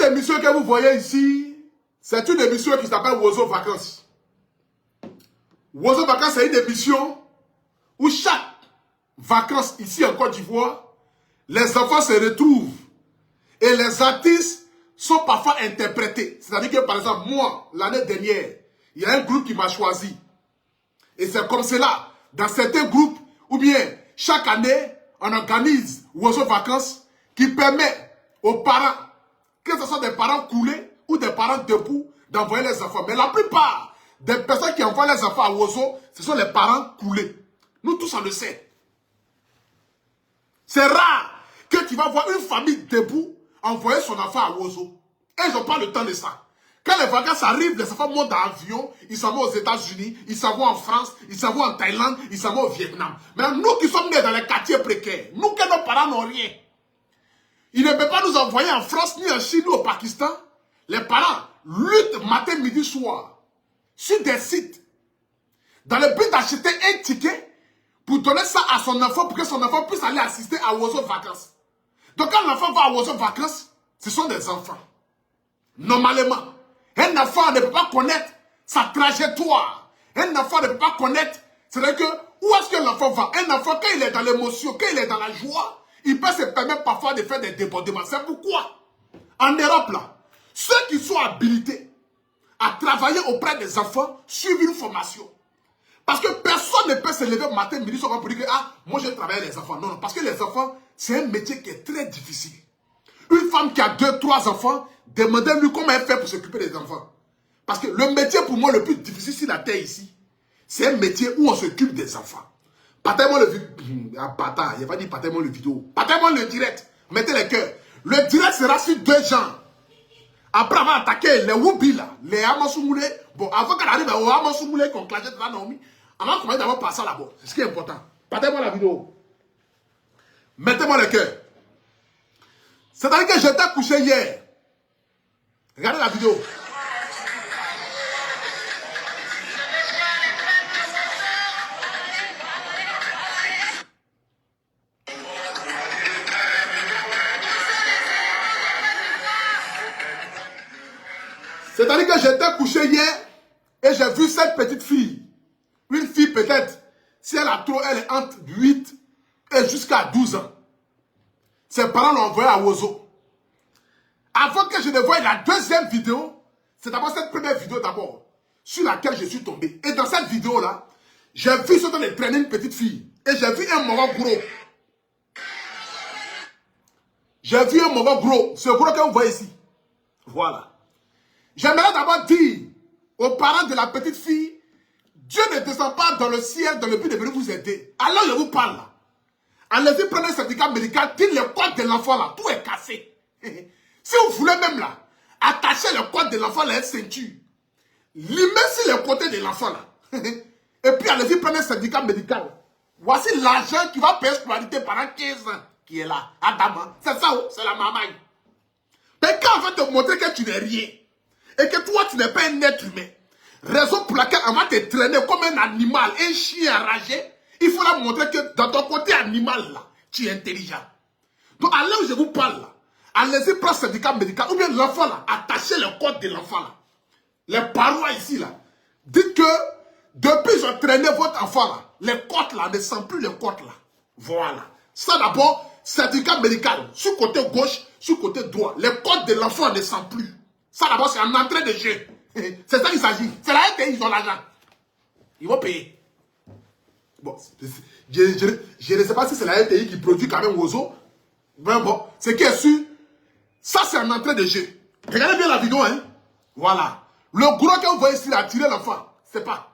émission que vous voyez ici, c'est une émission qui s'appelle Wozo Vacances. Wozo Vacances, c'est une émission où chaque vacances ici en Côte d'Ivoire, les enfants se retrouvent et les artistes sont parfois interprétés. C'est-à-dire que, par exemple, moi, l'année dernière, il y a un groupe qui m'a choisi. Et c'est comme cela, dans certains groupes, ou bien chaque année, on organise Wozo Vacances qui permet aux parents, que ce soit des parents coulés ou des parents debout, d'envoyer les enfants. Mais la plupart des personnes qui envoient les enfants à Wozo, ce sont les parents coulés. Nous tous, on le sait. C'est rare que tu vas voir une famille debout envoyer son enfant à Wozo. Et ils n'ont pas le temps de ça. Quand les vacances arrivent, les enfants montent dans l'avion, ils s'en vont aux États-Unis, ils s'en vont en France, ils s'en vont en Thaïlande, ils s'en vont au Vietnam. Mais nous qui sommes nés dans les quartiers précaires, nous que nos parents n'ont rien, ils ne peuvent pas nous envoyer en France, ni en Chine, ni au Pakistan. Les parents luttent matin, midi, soir, sur des sites, dans le but d'acheter un ticket pour donner ça à son enfant, pour que son enfant puisse aller assister à Wozo Vacances. Donc quand l'enfant va à Wozo Vacances, ce sont des enfants. Normalement, un enfant ne peut pas connaître sa trajectoire. Un enfant ne peut pas connaître, c'est-à-dire que où est-ce que l'enfant va. Un enfant, quand il est dans l'émotion, quand il est dans la joie, il peut se permettre parfois de faire des débordements. C'est pourquoi, en Europe, là, ceux qui sont habilités à travailler auprès des enfants suivent une formation. Parce que personne ne peut se lever matin, midi, soir pour dire que ah, moi je travaille avec les enfants. Non, non, parce que les enfants, c'est un métier qui est très difficile. Une femme qui a 2, 3 enfants, demandez-lui comment elle fait pour s'occuper des enfants. Parce que le métier pour moi le plus difficile sur la terre ici, c'est un métier où on s'occupe des enfants. Partez-moi le vidéo. Ah, il n'y a pas dit partez-moi le vidéo. Partez-moi le direct. Mettez les cœurs. Le direct sera sur 2 gens. Après avoir attaqué les Woubi là, les Amasoumoulé. Bon, avant qu'elle arrive aux Amasoumoulé qu'on clashait devant Naomi, avant qu'on d'abord passer là-bas. C'est ce qui est important. Partez-moi la vidéo. Mettez-moi le cœur. C'est-à-dire que j'étais couché hier. Regardez la vidéo. C'est-à-dire que j'étais couché hier et j'ai vu cette petite fille. Une fille peut-être, si elle a trop, elle est entre 8 et jusqu'à 12 ans. Ses parents l'ont envoyée à Wozo. Avant que je ne voie la deuxième vidéo, c'est d'abord cette première vidéo d'abord, sur laquelle je suis tombé. Et dans cette vidéo-là, j'ai vu ce temps de traîner une petite fille. Et j'ai vu un moment gros. J'ai vu un moment gros. Ce gros que vous voyez ici. Voilà. J'aimerais d'abord dire aux parents de la petite fille, Dieu ne descend pas dans le ciel dans le but de venir vous aider. Alors je vous parle là. Allez-y prendre un certificat médical, dites le code de l'enfant là, tout est cassé. Si vous voulez même là, attacher le code de l'enfant à une ceinture, limez sur le côté de l'enfant là. Et puis allez-y prendre un certificat médical. Voici l'argent qui va payer scolarité pendant 15 ans qui est là. Adama, c'est ça, c'est la maman. Mais quand on va te montrer que tu n'es rien, et que toi tu n'es pas un être humain, raison pour laquelle on va te traîner comme un animal, un chien enragé, il faut leur montrer que dans ton côté animal là, tu es intelligent. Donc à l'heure où je vous parle là, allez-y prendre certificat médical, ou bien l'enfant là, attachez le code de l'enfant là. Les parois ici là, dites que depuis ils ont traîné votre enfant là, les côtes là ne sont plus les côtes là. Voilà. Ça d'abord, certificat médical, sur côté gauche, sur côté droit. Les côtes de l'enfant ne sont plus. Ça d'abord c'est en entrée de jeu. C'est ça qu'il s'agit. C'est la RTI, ils ont l'argent. Ils vont payer. Bon, je ne sais pas si c'est la RTI qui produit quand même Wozo. Mais bon, ce qui est sûr, ça c'est en entrée de jeu. Regardez bien la vidéo, hein. Voilà. Le gros que vous voyez ici, il a tiré l'enfant. C'est pas.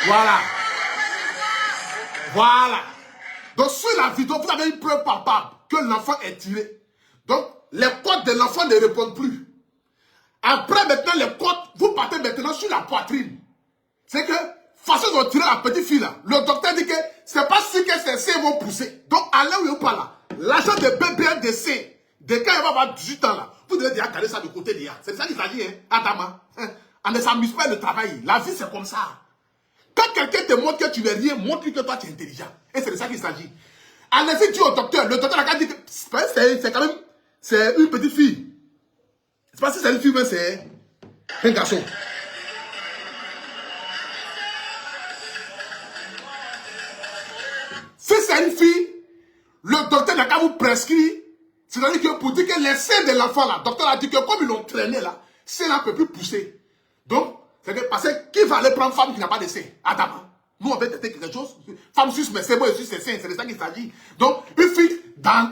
Voilà. Voilà. Donc sur la vidéo, vous avez une preuve palpable que l'enfant est tiré. Donc, les côtes de l'enfant ne répondent plus. Après, maintenant, les côtes, vous partez maintenant sur la poitrine. C'est que, façon dont tirer la petite fille là, le docteur dit que c'est pas si que ses seins vont pousser. Donc, à l'heure où il parle là, l'argent de BBNDC, dès quand il va avoir 18 ans là, vous devez déjà garder ça de côté déjà. C'est ça qu'il s'agit, hein, Adama. On ne s'amuse pas de travailler. La vie, c'est comme ça. Quand quelqu'un te montre que tu n'es rien, montre-lui que toi, tu es intelligent. Et c'est de ça qu'il s'agit. Allez-y dire au docteur, le docteur a dit que c'est quand même, c'est une petite fille. C'est pas si c'est une fille, mais c'est un garçon. Si c'est une fille, le docteur n'a qu'à vous prescrire. C'est-à-dire que pour dire que les seins de l'enfant là, le docteur a dit que comme ils l'ont traîné là, c'est là ne peut plus pousser. Donc, c'est que parce que qui va aller prendre femme qui n'a pas de seins? Adam. Nous on veut tester quelque chose. Femme suce mais c'est bon, suce ses seins, c'est de ça qu'il s'agit. Donc, une fille dans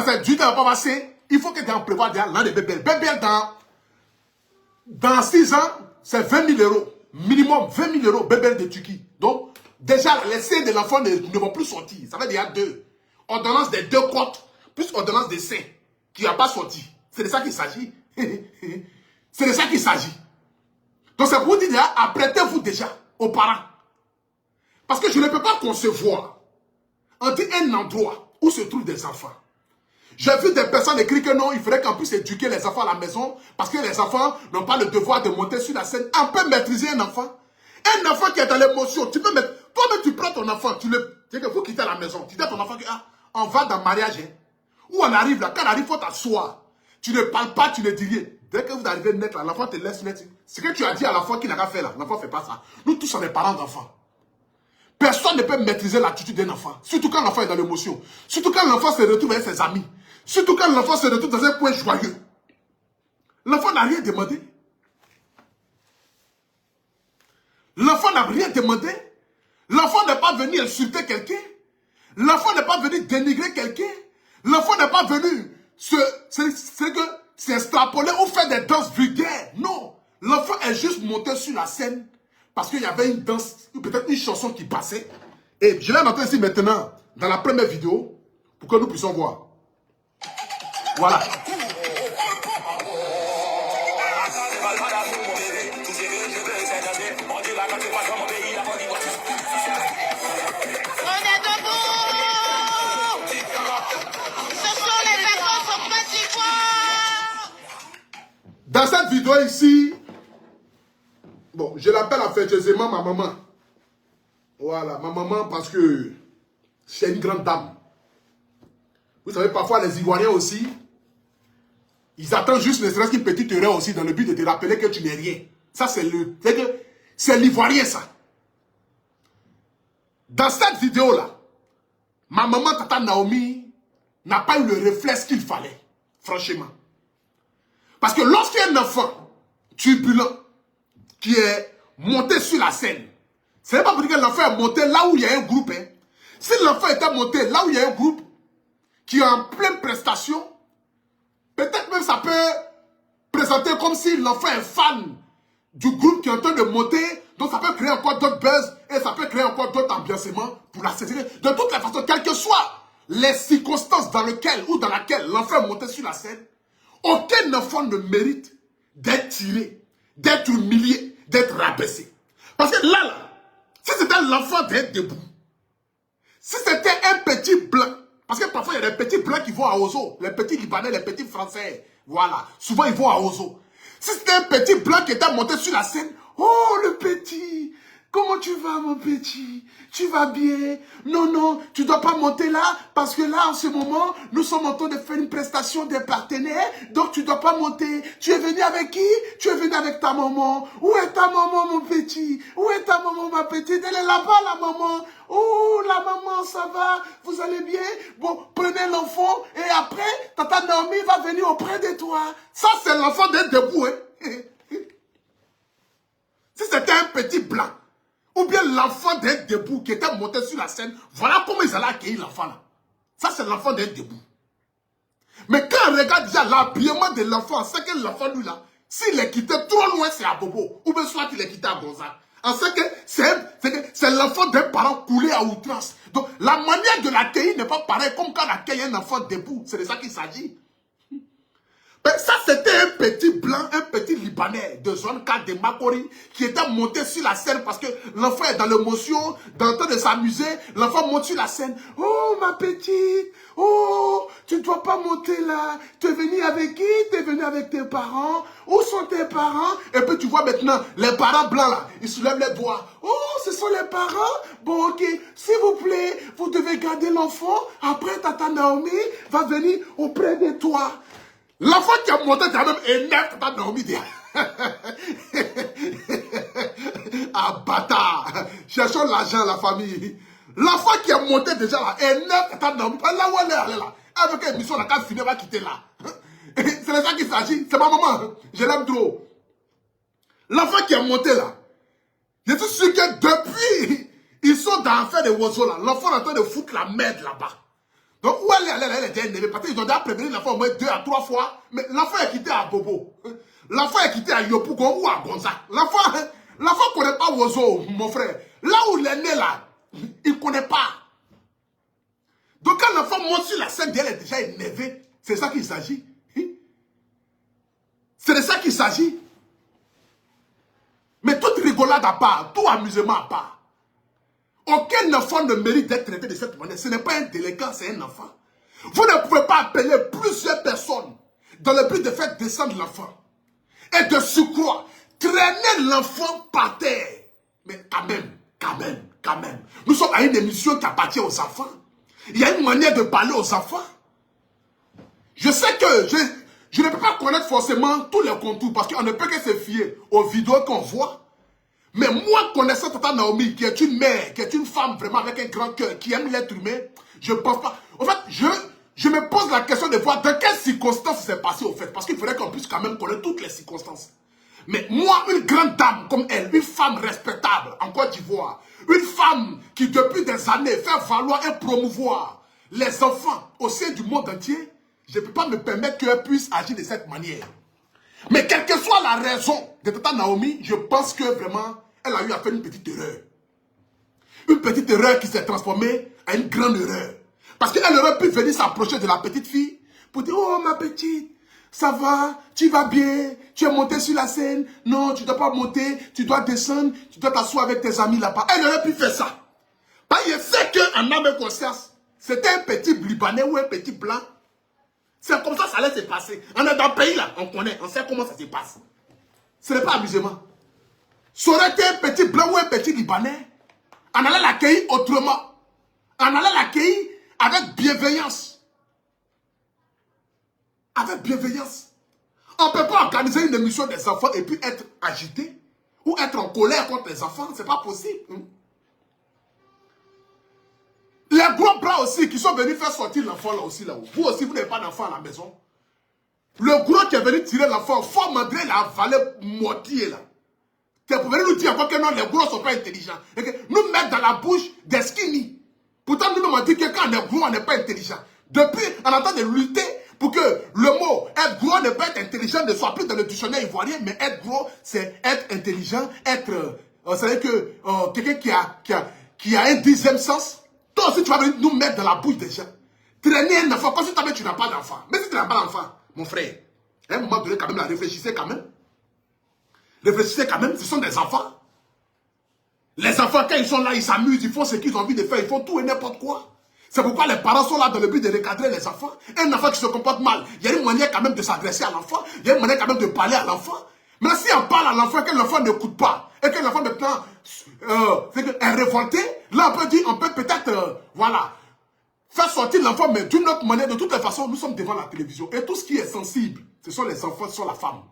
cette vie, elle ne va pas avoir seins, il faut qu'elle prévoie l'an de bébé. Bébé dans 6 ans, c'est 20 000 euros. Minimum 20 000 euros, bébé de Turquie. Donc, déjà, les seins de l'enfant ne vont plus sortir. Ça veut dire qu'il y a 2. Ordonnance des 2 côtes, plus ordonnance des seins, qui n'a pas sorti. C'est de ça qu'il s'agit. C'est de ça qu'il s'agit. Donc, c'est pour vous dire, apprêtez-vous déjà aux parents. Parce que je ne peux pas concevoir entre un endroit où se trouvent des enfants. J'ai vu des personnes écrire que non, il faudrait qu'on puisse éduquer les enfants à la maison parce que les enfants n'ont pas le devoir de monter sur la scène. On peut maîtriser un enfant. Un enfant qui est dans l'émotion, tu peux mettre. Toi-même, tu prends ton enfant, tu sais que vous quittez la maison. Tu dis à ton enfant que on va dans le mariage. Hein. Où on arrive là, quand on arrive, il faut t'asseoir. Tu ne parles pas, tu ne dis rien. Dès que vous arrivez net là, l'enfant te laisse net. Ce que tu as dit à l'enfant qui n'a pas fait là, l'enfant ne fait pas ça. Nous tous, on est parents d'enfants. Personne ne peut maîtriser l'attitude d'un enfant. Surtout quand l'enfant est dans l'émotion. Surtout quand l'enfant se retrouve avec ses amis. Surtout quand l'enfant se retrouve dans un point joyeux. L'enfant n'a rien demandé. L'enfant n'a rien demandé. L'enfant n'est pas venu insulter quelqu'un. L'enfant n'est pas venu dénigrer quelqu'un. L'enfant n'est pas venu s'extrapoler ou faire des danses vulgaires. Non. L'enfant est juste monté sur la scène parce qu'il y avait une danse, ou peut-être une chanson qui passait. Et je vais montrer ici maintenant, dans la première vidéo, pour que nous puissions voir. Voilà. Dans cette vidéo ici, bon, je l'appelle affectueusement ma maman. Voilà, ma maman parce que c'est une grande dame. Vous savez, parfois les Ivoiriens aussi, ils attendent juste ne serait-ce qu'une petite erreur aussi dans le but de te rappeler que tu n'es rien. Ça, c'est l'Ivoirien, ça. Dans cette vidéo-là, ma maman, Tata Naomi, n'a pas eu le réflexe qu'il fallait, franchement. Parce que lorsqu'il y a un enfant turbulent qui est monté sur la scène, ce n'est pas pour dire que l'enfant est monté là où il y a un groupe. Hein. Si l'enfant était monté là où il y a un groupe qui est en pleine prestation, peut-être même ça peut présenter comme si l'enfant est fan du groupe qui est en train de monter. Donc ça peut créer encore d'autres buzz et ça peut créer encore d'autres ambiancements pour la saisir. De toutes les façons, quelles que soient les circonstances dans lesquelles ou dans laquelle l'enfant est monté sur la scène, aucun enfant ne mérite d'être tiré, d'être humilié, d'être rabaissé. Parce que là, si c'était l'enfant d'être debout, si c'était un petit blanc, parce que parfois il y a des petits blancs qui vont à Ozo, les petits Libanais, les petits Français, voilà, souvent ils vont à Ozo. Si c'était un petit blanc qui était monté sur la scène, oh le petit, comment tu vas mon petit? Tu vas bien? Non, non, tu ne dois pas monter là, parce que là, en ce moment, nous sommes en train de faire une prestation des partenaires, donc tu ne dois pas monter. Tu es venu avec qui? Tu es venu avec ta maman. Où est ta maman, mon petit? Où est ta maman, ma petite? Elle est là-bas, la maman. Oh, la maman, ça va? Vous allez bien? Bon, prenez l'enfant, et après, Tata Naomi va venir auprès de toi. Ça, c'est l'enfant d'être debout, hein? Si c'était un petit blanc, ou bien l'enfant d'être debout qui était monté sur la scène, voilà comment ils allaient accueillir l'enfant là. Ça, c'est l'enfant d'être debout. Mais quand on regarde déjà l'habillement de l'enfant, c'est que l'enfant, lui là, s'il est quitté trop loin, c'est à Bobo. Ou bien soit il est quitté à Gonzague. On sait que c'est l'enfant d'un parent coulé à outrance. Donc, la manière de l'accueillir n'est pas pareille comme quand on accueille un enfant debout. C'est de ça qu'il s'agit. Ben, ça, c'était un petit blanc, un petit Libanais de zone 4 de Makori qui était monté sur la scène parce que l'enfant est dans l'émotion, en train de s'amuser. L'enfant monte sur la scène. Oh, ma petite, oh, tu ne dois pas monter là. Tu es venu avec qui? Tu es venu avec tes parents? Où sont tes parents? Et puis tu vois maintenant, les parents blancs là, ils soulèvent les doigts. Oh, ce sont les parents? Bon, ok, s'il vous plaît, vous devez garder l'enfant. Après, Tata Naomi va venir auprès de toi. L'enfant qui a monté quand même énerve Tata Naomi. Ah bâtard. Cherchons l'argent, la famille. L'enfant qui a monté déjà là énerve Tata Naomi. Là où elle est allée là. Avec une émission, la carte finale va quitter là. C'est de ça qu'il s'agit. C'est ma maman. Je l'aime trop. L'enfant qui a monté là. Je suis sûr que depuis, ils sont dans l'affaire de Wozo là. L'enfant est en train de foutre la merde là-bas. Donc, où elle était énervée. Parce qu'ils ont déjà prévenu l'enfant au moins 2 à 3 fois. Mais l'enfant est quitté à Bobo. L'enfant est quitté à Yopougon ou à Gonza. L'enfant ne connaît pas Wozo, mon frère. Là où il est né là, il ne connaît pas. Donc, quand l'enfant monte sur la scène, elle est déjà énervée. C'est ça qu'il s'agit. C'est de ça qu'il s'agit. Mais toute rigolade à part, tout amusement à part. Aucun enfant ne mérite d'être traité de cette manière. Ce n'est pas un délinquant, c'est un enfant. Vous ne pouvez pas appeler plusieurs personnes dans le but de faire descendre l'enfant. Et de surcroît, traîner l'enfant par terre. Mais quand même. Nous sommes à une émission qui appartient aux enfants. Il y a une manière de parler aux enfants. Je sais que je ne peux pas connaître forcément tous les contours parce qu'on ne peut que se fier aux vidéos qu'on voit. Mais moi, connaissant Tata Naomi, qui est une mère, qui est une femme vraiment avec un grand cœur, qui aime l'être humain, je ne pense pas. En fait, je me pose la question de voir dans quelles circonstances c'est passé au fait. Parce qu'il faudrait qu'on puisse quand même connaître toutes les circonstances. Mais moi, une grande dame comme elle, une femme respectable en Côte d'Ivoire, une femme qui depuis des années fait valoir et promouvoir les enfants au sein du monde entier, je ne peux pas me permettre qu'elle puisse agir de cette manière. Mais quelle que soit la raison de Tata Naomi, je pense que vraiment, elle a eu à faire une petite erreur. Une petite erreur qui s'est transformée en une grande erreur. Parce qu'elle aurait pu venir s'approcher de la petite fille pour dire, oh ma petite, ça va, tu vas bien, tu es montée sur la scène, non, tu ne dois pas monter, tu dois descendre, tu dois t'asseoir avec tes amis là-bas. Elle aurait pu faire ça. Parce que je sais qu'en âme et conscience, c'était un petit Libanais ou un petit blanc. C'est comme ça allait se passer. On est dans le pays là, on connaît, on sait comment ça se passe. Ce n'est pas amusement. Ça aurait été un petit blanc ou un petit Libanais, on allait l'accueillir autrement. On allait l'accueillir avec bienveillance. Avec bienveillance. On ne peut pas organiser une émission des enfants et puis être agité ou être en colère contre les enfants. Ce n'est pas possible. Les gros bras aussi qui sont venus faire sortir l'enfant là aussi. Là. Vous aussi, vous n'avez pas d'enfant à la maison. Le gros qui est venu tirer l'enfant, fort Mandré l'a avalé mortier là. Tu pouvez nous dire encore que non, les gros ne sont pas intelligents. Et que nous mettre dans la bouche des skinny. Pourtant, nous nous dit que quand on est gros, on n'est pas intelligent. Depuis, on est en train de lutter pour que le mot être gros ne pas être intelligent ne soit plus dans le dictionnaire ivoirien, mais être gros, c'est être intelligent, être, c'est-à-dire que quelqu'un qui a un 10e sens. Toi aussi, tu vas venir nous mettre dans la bouche des gens. Traîner un enfant, comme si tu n'as pas d'enfant. Mais si tu n'as pas d'enfant, mon frère, à un moment donné, quand même, là, réfléchissez quand même. Réfléchissez quand même, ce sont des enfants. Les enfants, quand ils sont là, ils s'amusent, ils font ce qu'ils ont envie de faire, ils font tout et n'importe quoi. C'est pourquoi les parents sont là dans le but de recadrer les enfants. Un enfant qui se comporte mal, il y a une manière quand même de s'adresser à l'enfant, il y a une manière quand même de parler à l'enfant. Mais si on parle à l'enfant et que l'enfant n'écoute pas, et que l'enfant maintenant est révolté, là on peut peut-être, voilà, faire sortir l'enfant, mais d'une autre manière. De toutes les façons, nous sommes devant la télévision. Et tout ce qui est sensible, ce sont les enfants, ce sont la femme.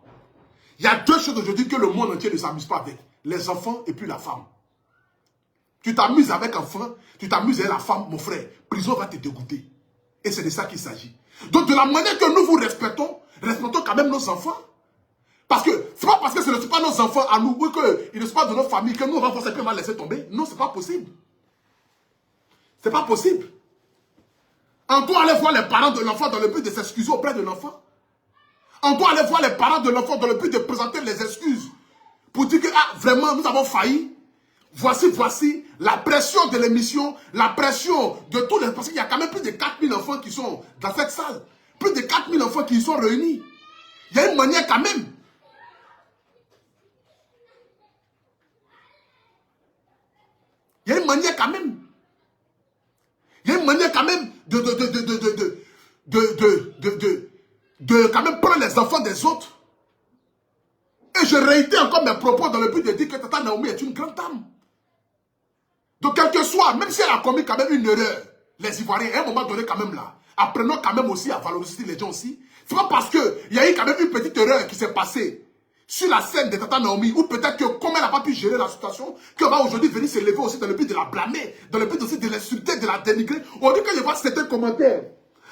Il y a deux choses aujourd'hui que le monde entier ne s'amuse pas avec. Les enfants et puis la femme. Tu t'amuses avec l'enfant, tu t'amuses avec la femme, mon frère. Prison va te dégoûter. Et c'est de ça qu'il s'agit. Donc de la manière que nous vous respectons quand même nos enfants. Parce que c'est pas parce que ce ne sont pas nos enfants à nous, ou qu'ils ne sont pas de nos familles, que nous on va forcément laisser tomber. Non, c'est pas possible. C'est pas possible. On doit aller voir les parents de l'enfant dans le but de s'excuser auprès de l'enfant. On doit aller voir les parents de l'enfant dans le but de présenter les excuses. Pour dire que, ah, vraiment, nous avons failli. Voici la pression de l'émission, la pression de tous les... Parce qu'il y a quand même plus de 4000 enfants qui sont dans cette salle. Plus de 4000 enfants qui y sont réunis. Il y a une manière quand même. Il y a une manière quand même. Il y a une manière quand même de quand même prendre les enfants des autres. Et je réitère encore mes propos dans le but de dire que Tata Naomi est une grande dame. Donc, quel que soit, même si elle a commis quand même une erreur, les Ivoiriens, à un moment donné quand même là, apprenons quand même aussi à valoriser les gens aussi. C'est pas parce qu'il y a eu quand même une petite erreur qui s'est passée sur la scène de Tata Naomi, ou peut-être que comme elle n'a pas pu gérer la situation, qu'elle va aujourd'hui venir se lever aussi dans le but de la blâmer, dans le but aussi de l'insulter, de la dénigrer. Aujourd'hui, quand je vois certains commentaires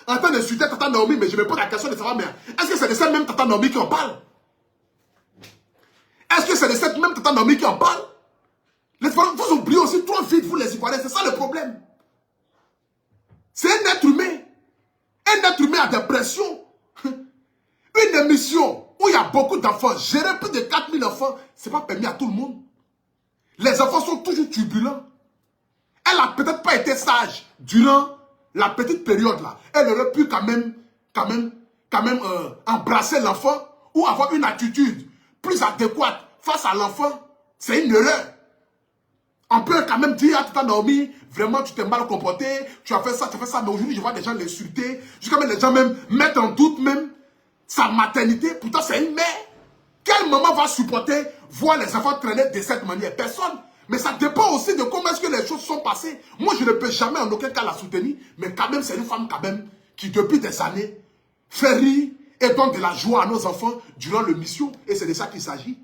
en train d'insulter Tata Naomi, mais je me pose la question de savoir, mais est-ce que c'est de cette même Tata Naomi qui en parle? Est-ce que c'est de cette même Tata Naomi qui en parle? Vous oubliez aussi trop vite, vous les Ivoiriens, c'est ça le problème. C'est un être humain. Un être humain a des pressions. Une émission où il y a beaucoup d'enfants, gérer plus de 4000 enfants, ce n'est pas permis à tout le monde. Les enfants sont toujours turbulents. Elle n'a peut-être pas été sage durant la petite période là. Elle aurait pu quand même embrasser l'enfant ou avoir une attitude plus adéquate face à l'enfant. C'est une erreur. On peut quand même dire à Tata Naomi, vraiment tu t'es mal comporté, tu as fait ça, mais aujourd'hui je vois des gens l'insulter, jusqu'à même les gens même mettre en doute même sa maternité. Pourtant c'est une mère. Quelle maman va supporter voir les enfants traîner de cette manière? Personne. Mais ça dépend aussi de comment est-ce que les choses sont passées. Moi je ne peux jamais en aucun cas la soutenir, mais quand même c'est une femme quand même qui depuis des années fait rire et donne de la joie à nos enfants durant le mission. Et c'est de ça qu'il s'agit.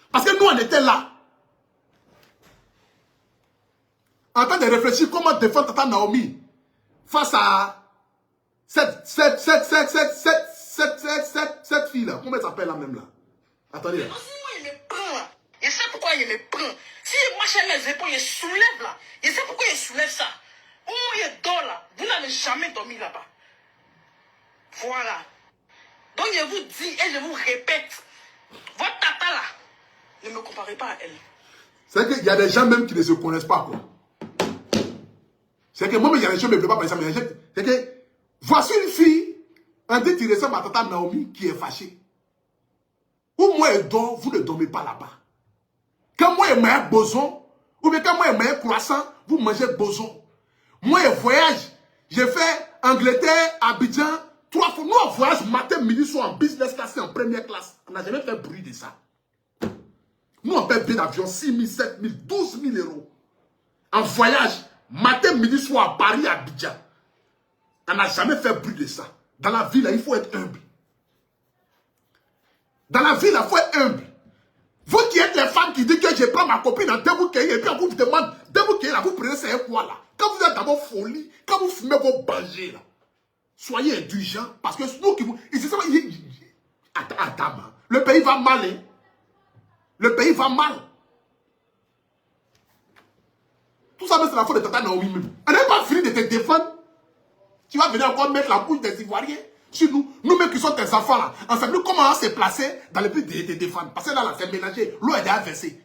Parce que nous on était là. En train de réfléchir comment défendre Tata Naomi face à cette fille-là. Comment elle s'appelle là même là? Attendez. Moi, il me prend là. Je sais pourquoi il me prend. Si il marche les épaules, il soulève là. Je sais pourquoi il soulève ça. Au moins il dort là. Vous n'avez jamais dormi là-bas. Voilà. Donc je vous dis et je vous répète. Votre tata là, ne me comparez pas à elle. C'est qu'il y a des gens même qui ne se connaissent pas quoi. C'est que moi, il y a des gens qui ne me plaisent pas, mais c'est que voici une fille, un dit qui ressemble à Tata Naomi qui est fâchée. Ou moi, elle dort, vous ne dormez pas là-bas. Quand moi, elle mange boson, ou bien quand moi, elle mange croissant, vous mangez boson. Moi, elle voyage, j'ai fait Angleterre, Abidjan, 3 fois. Nous, on voyage matin, midi, soir en business class et en première classe. On n'a jamais fait bruit de ça. Nous, on paie bien d'avion 6 000, 7 000, 12 000 euros. En voyage. Matin, midi, soir, à Paris, à Abidjan. On n'a jamais fait bruit de ça. Dans la ville, il faut être humble. Dans la ville, il faut être humble. Vous qui êtes les femmes qui disent que je prends ma copine en débouquet et puis on vous demande, débouquet là, vous prenez c'est quoi là? Quand vous êtes dans vos folies, quand vous fumez vos bangers là, soyez indulgents parce que nous qui vous... Attends, le pays va mal, hein? Le pays va mal. Tout ça, c'est la faute de Tata Naomi même. Elle n'a pas fini de te défendre. Tu vas venir encore mettre la bouche des Ivoiriens sur nous. Nous-mêmes qui sommes tes enfants là. On sait plus comment se placer dans le but de te défendre. Parce que là, c'est mélangé. L'eau est déjà versée.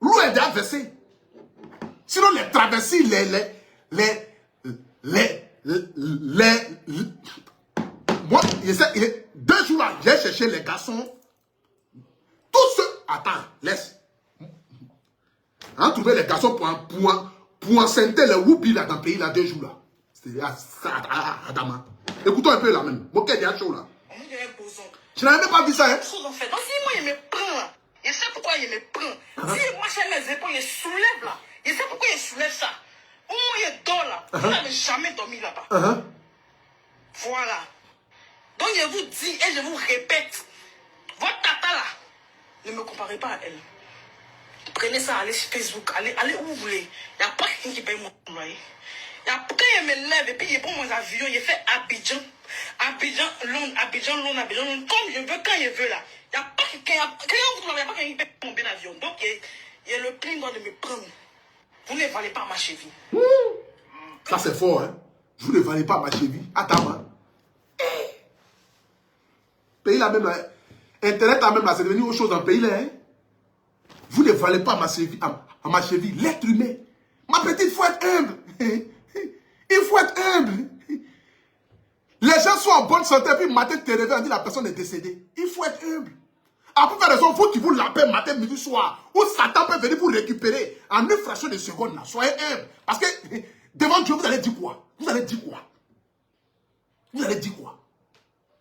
L'eau est déjà versée. Sinon, les traversées, moi, 2 jours là, j'ai cherché les garçons. Tous ceux... Attends, laisse. On a trouvé les garçons pour enceinter les whoopies là dans le pays là 2 jours là. C'est Adama. Écoutons un peu là même. Moi, quel est chaud là. Je n'avais même pas vu ça, hein. Donc si moi il me prend là, je sais pourquoi il me prend. Si il marche les épaules, il soulève là. Je sais pourquoi il soulève ça. Au moins il dort là. Vous n'avez jamais dormi là-bas. Voilà. Donc je vous dis et je vous répète. Votre tata là, ne me comparez pas à elle. Prenez ça, allez sur Facebook, allez où vous voulez. Il n'y a pas quelqu'un qui paye mon loyer. Quand il me lève et puis il prend mon avion, il fait Abidjan, Londres, comme je veux, quand je veux là. Il n'y a pas quelqu'un, qui paye mon bien avion. Donc il y a le plein droit de me prendre. Vous ne valez pas ma cheville. Ça c'est fort, hein. Vous ne valez pas ma cheville. Attends, hein. Pays là même là. Internet là même là, c'est devenu autre chose dans le pays là, hein. Vous ne valez pas à ma cheville, l'être humain. Ma petite, il faut être humble. Il faut être humble. Les gens sont en bonne santé, puis matin, tu te réveilles, on dit la personne est décédée. Il faut être humble. À peu près raison, vous qui vous l'appelez matin, midi, soir, où Satan peut venir vous récupérer en une fraction de seconde, là. Soyez humble. Parce que devant Dieu, vous allez dire quoi? Vous allez dire quoi? Vous allez dire quoi?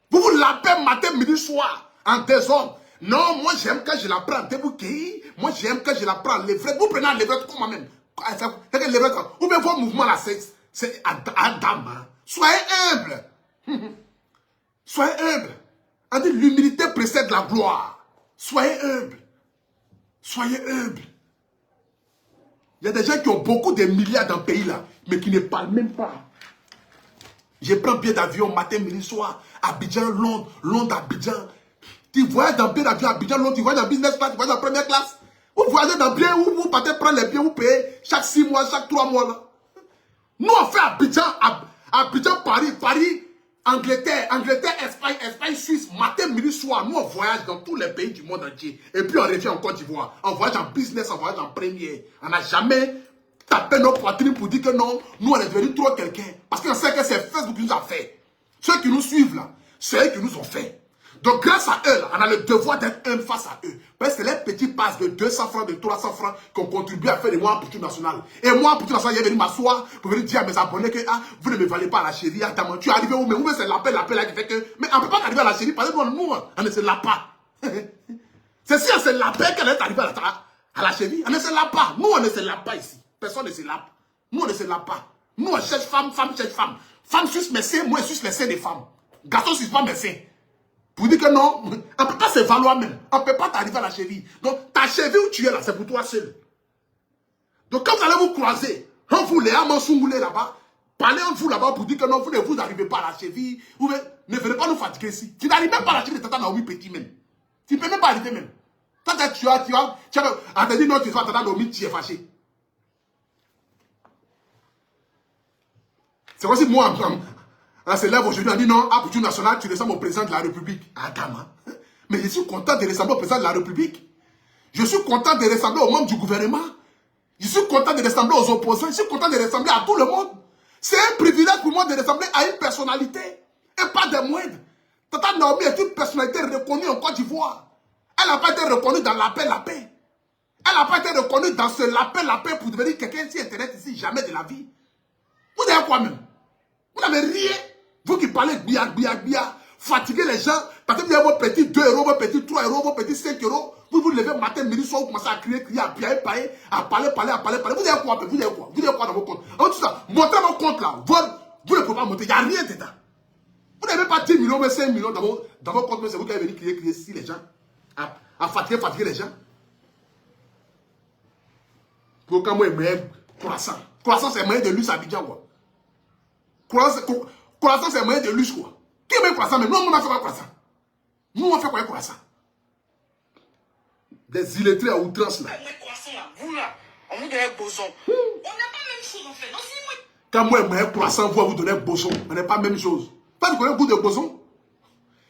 Vous vous l'appelez matin, midi, soir, en désordre. Non, moi j'aime quand je la prends débouquée. Moi j'aime quand je la prends levrette. Vous prenez la levrette comme moi-même. Ou bien vos mouvements là, c'est Adam. Soyez humble. Soyez humble. On dit l'humilité précède la gloire. Soyez humble. Soyez humble. Il y a des gens qui ont beaucoup de milliards dans le pays là, mais qui ne parlent même pas. Je prends billet d'avion matin, midi, soir. Abidjan, Londres, Londres, Abidjan. Tu voyages dans billet d'avion Abidjan, Londres, tu voyages dans business class, tu voyages en première classe. Vous voyagez dans bien où vous partez prendre les biens, vous payez chaque 6 mois, chaque 3 mois là. Nous on fait Abidjan, Abidjan, Paris, Paris, Angleterre, Angleterre, Espagne, Espagne, Suisse, matin, midi, soir. Nous on voyage dans tous les pays du monde entier. Et puis on revient en Côte d'Ivoire. On voyage en business, on voyage en première. On n'a jamais tapé nos poitrines pour dire que non, nous on est devenu trop quelqu'un. Parce qu'on sait que c'est Facebook qui nous a fait. Ceux qui nous suivent là, c'est eux qui nous ont fait. Donc grâce à eux, là, on a le devoir d'être humble face à eux. Parce que c'est les petits passes de 200 francs, de 300 francs qu'on contribue à faire de moi en culture nationale. Et moi en culture nationale, il est venu m'asseoir pour venir dire à mes abonnés que ah, vous ne me valez pas à la chérie. Attends, tu es arrivé où? Mais où c'est l'appel là qui fait que... Mais on ne peut pas arriver à la chérie parce que nous, on ne se l'a pas. C'est si on se l'a pas qu'elle est arrivée à la chérie. On ne se l'a pas. Nous, on ne se l'a pas ici. Personne ne se l'a pas. Nous, on ne se l'a pas. Nous, on cherche femme, femme cherche femme. Femme suce mes seins, moi je suce les seins des femmes. Garçon suce pas mes seins. Pour dire que non, on ne peut pas se valoir même. On ne peut pas t'arriver à la cheville. Donc, ta cheville où tu es là, c'est pour toi seul. Donc, quand vous allez vous croiser, on vous les amansoumboulés là-bas, parlez en vous là-bas pour dire que non, vous ne vous arrivez pas à la cheville. Vous ne venez pas nous fatiguer ici. Tu n'arrives même pas à la cheville de Tata Naomi Petit même. Tu ne peux même pas arriver même. Quand tu as, on te dit non, tu vas Tata Naomi, tu es fâché. C'est comme si moi, on se lève aujourd'hui, on dit non, à Couture nationale, tu ressembles au président de la République. Adama. Mais je suis content de ressembler au président de la République. Je suis content de ressembler aux membres du gouvernement. Je suis content de ressembler aux opposants. Je suis content de ressembler à tout le monde. C'est un privilège pour moi de ressembler à une personnalité. Et pas des moindres. Tata Naomi est une personnalité reconnue en Côte d'Ivoire. Elle n'a pas été reconnue dans la paix. Elle n'a pas été reconnue dans ce la paix pour devenir quelqu'un sur Internet ici, jamais de la vie. Vous avez quoi même? Vous n'avez rien. Vous qui parlez bia, fatiguez les gens, parce que vous avez vos petits 2 euros, vos petits 3 euros, vos petits 5 euros. Vous vous levez matin, midi, soir, vous commencez à crier, à parler. Vous avez quoi? Vous avez quoi dans vos comptes? En tout ça, montrez vos comptes là. Vous ne pouvez pas monter, il n'y a rien dedans. Vous n'avez pas 10 millions, mais 5 millions dans vos comptes, mais c'est vous qui avez venu crier ici les gens. À fatiguer les gens. Pour quand moi, croissant. Croissant, c'est moyen de luxe à Abidjan, quoi. Croissant, c'est moyen de luxe, quoi. Qui est même croissant, mais nous, on a fait quoi croissant? Nous, on fait quoi croissant? Des illettrés à outrance, là. Croissant, là, vous, là, on vous donne un boson. On n'a pas même chose, en fait. Quand moi, un croissant, vous donnez un boson. On n'est pas même chose. Toi, tu connais le goût de boson?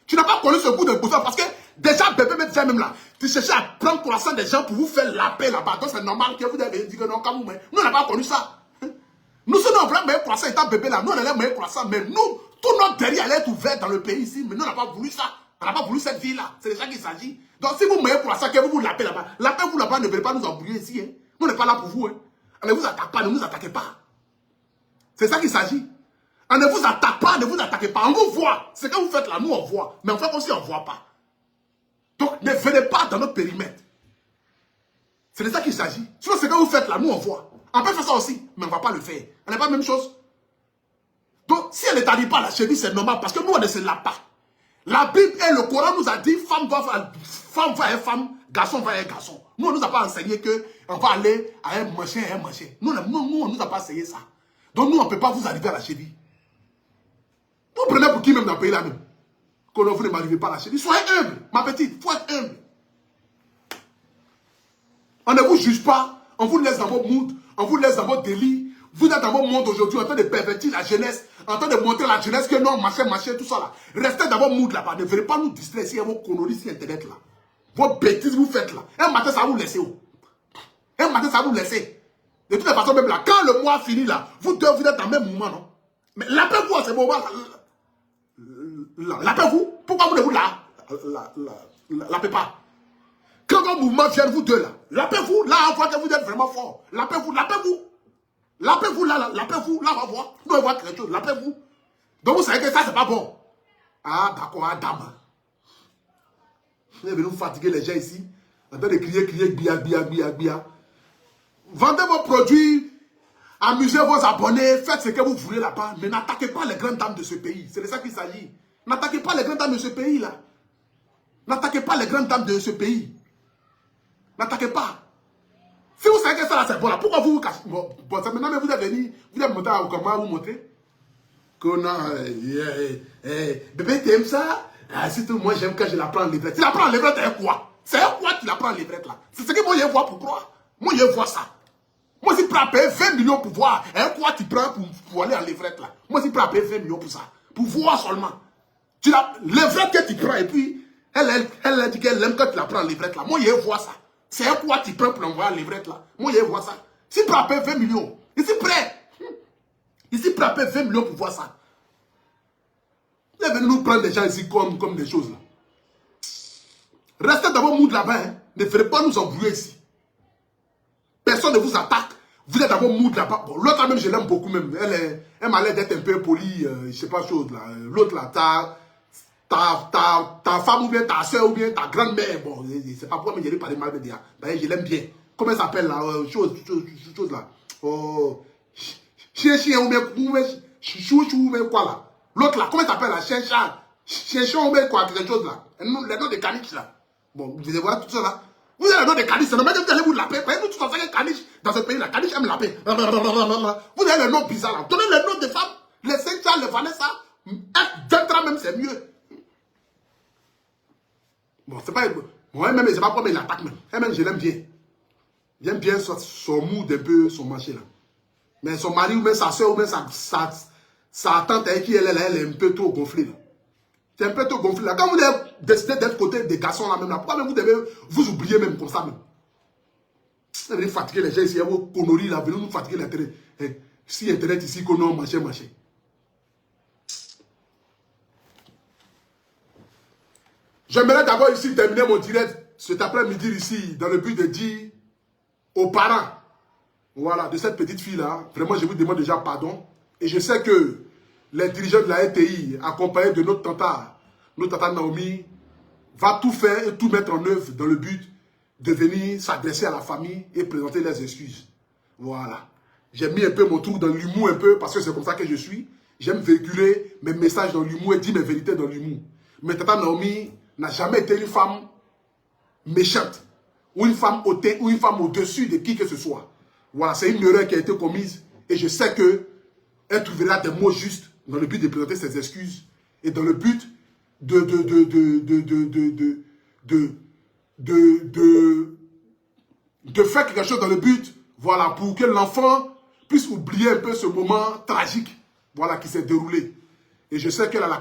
Tu n'as pas connu ce goût de boson parce que déjà, bébé, même là, tu cherchais à prendre croissant des gens pour vous faire la paix là-bas. Donc, c'est normal que vous avez dit que non, quand vous, nous, on n'a pas connu ça. Nous sommes vraiment meilleur croissant étant bébé là. Nous, on allait meilleur croissant. Mais nous, tout notre derrière allait être ouvert dans le pays ici. Mais nous, on n'a pas voulu ça. On n'a pas voulu cette vie-là. C'est de ça qu'il s'agit. Donc, si vous meilleur croissant, que vous lapez là-bas. Lapez vous là-bas, ne venez pas nous embrouiller ici. Hein. Nous, on n'est pas là pour vous. Hein. On ne vous attaque pas, ne nous attaquez pas. C'est ça qu'il s'agit. On ne vous attaque pas, ne vous attaquez pas. On vous voit. Ce que vous faites là, nous, on voit. Mais on fait comme si on ne voit pas. Donc, ne venez pas dans notre périmètre. C'est de ça qu'il s'agit. Sinon, ce que vous faites là, nous, on voit. On peut faire ça aussi, mais on ne va pas le faire. On n'est pas la même chose. Donc, si elle ne t'arrive pas à la cheville, c'est normal parce que nous, on ne se l'a pas. La Bible et le Coran nous a dit femme va être femme, garçon va être garçon. Nous, on ne nous a pas enseigné qu'on va aller à un machin et un machin. Nous, on ne nous a pas enseigné ça. Donc, nous, on ne peut pas vous arriver à la cheville. Vous prenez pour qui même dans le pays là même? Qu'on vous ne m'arrivez pas à la cheville. Soyez humble, ma petite, il faut être humble. On ne vous juge pas, on vous laisse dans vos moods. On vous laisse dans votre délit. Vous êtes dans votre monde aujourd'hui en train de pervertir la jeunesse, en train de montrer la jeunesse que non, machin, tout ça là. Restez dans votre mood là-bas. Ne venez pas nous distraire si vos conneries sur Internet là. Vos bêtises vous faites là. Un matin, ça va vous laisser où? Un matin, ça va vous laisser. De toutes les façons, même là, quand le mois finit là, vous deux, vous êtes dans le même mouvement, non? Mais lapez-vous à ce moment là. Lapez-vous. Pourquoi vous ne vous lapez pas? Quand un mouvement vient, vous deux là, lapez-vous, là on voit que vous êtes vraiment fort. Lapez-vous. Lapez-vous, là on va voir. Nous on voit quelque chose, lapez-vous. Donc vous savez que ça c'est pas bon. Ah d'accord, dame. Vous venez nous fatiguer les gens ici, en train de crier, bia. Vendez vos produits, amusez vos abonnés, faites ce que vous voulez là-bas, mais n'attaquez pas les grandes dames de ce pays. C'est de ça qu'il s'agit. N'attaquez pas les grandes dames de ce pays-là. N'attaquez pas les grandes dames de ce pays. N'attaquez pas. Si vous savez que ça là c'est bon là, pourquoi vous vous cachez? Bon, maintenant mais vous êtes venu, vous êtes monté à comment vous montrer que non, bébé t'aimes ça? Ah, surtout moi j'aime quand je la prends en levrette. Tu la prends en levrette, c'est quoi? C'est quoi tu la prends en levrette là? C'est ce que moi je vois pour toi. Moi je vois ça. Moi si prêt à payer 20 millions pour voir, quoi tu prends pour aller en levrette là? Moi si prêt à payer 20 millions pour ça. Pour voir seulement. Tu la levrette que tu prends et puis elle dit qu'elle aime quand tu la prends en levrette là. Moi je vois ça. C'est quoi tu prends pour l'envoyer en levrette là? Moi je vois ça. Si prêt à payer 20 millions, ici prêt. Ici prêt à payer 20 millions pour voir ça. Vous êtes venu nous prendre des gens ici comme des choses là. Restez d'abord mou de là-bas. Hein. Ne faites pas nous embrouiller ici. Personne ne vous attaque. Vous êtes d'abord mou de là-bas. Bon, l'autre même, je l'aime beaucoup même. Elle m'a l'air d'être un peu polie. Je sais pas chose là. L'autre là, ta femme ou bien ta soeur ou bien ta grand-mère. Bon, c'est pas pourquoi mais je parler mal de dire. D'ailleurs, je l'aime bien. Comment elle s'appelle là? Chose là. Oh. Chien ou bien chou ou bien quoi là? L'autre là, comment elle s'appelle là? Chien ou bien quoi? Quelque chose là. Les noms de caniches là. Bon, vous allez voir tout ça là. Vous avez le nom de caniche, c'est normal que vous allez vous la paix. Nous tous pensons que caniche, dans ce pays là, caniche aime la paix. Vous avez le nom bizarre là. Donnez le nom des femmes. Les Cynthia, les Vanessa. Ventra même c'est mieux. Bon, c'est pas. Bon, elle-même, c'est pas pourquoi il l'attaque même. Elle-même, je l'aime bien. J'aime bien son mood un peu, son marché là. Mais son mari ou même sa soeur ou même sa tante avec qui elle est un peu trop gonflée là. C'est un peu trop gonflé là. Quand vous avez décidé d'être côté des garçons là même là, pourquoi même vous devez vous oublier même comme ça même? Vous venez fatiguer les gens ici, vos conneries là, venez nous fatiguer l'intérêt. Si internet ici, qu'on a marché. J'aimerais d'abord ici terminer mon direct cet après-midi ici, dans le but de dire aux parents, voilà, de cette petite fille là, vraiment je vous demande déjà pardon. Et je sais que les dirigeants de la RTI, accompagnés de notre tata Naomi, va tout faire et tout mettre en œuvre dans le but de venir s'adresser à la famille et présenter leurs excuses. Voilà. J'ai mis un peu mon truc dans l'humour un peu parce que c'est comme ça que je suis. J'aime véhiculer mes messages dans l'humour et dire mes vérités dans l'humour. Mais tata Naomi n'a jamais été une femme méchante ou une femme hautaine ou une femme au-dessus de qui que ce soit. Voilà, c'est une erreur qui a été commise et je sais qu'elle trouvera des mots justes dans le but de présenter ses excuses et dans le but de faire quelque chose dans le but, voilà, pour que l'enfant puisse oublier un peu ce moment tragique, voilà, qui s'est déroulé. Et je sais qu'elle a la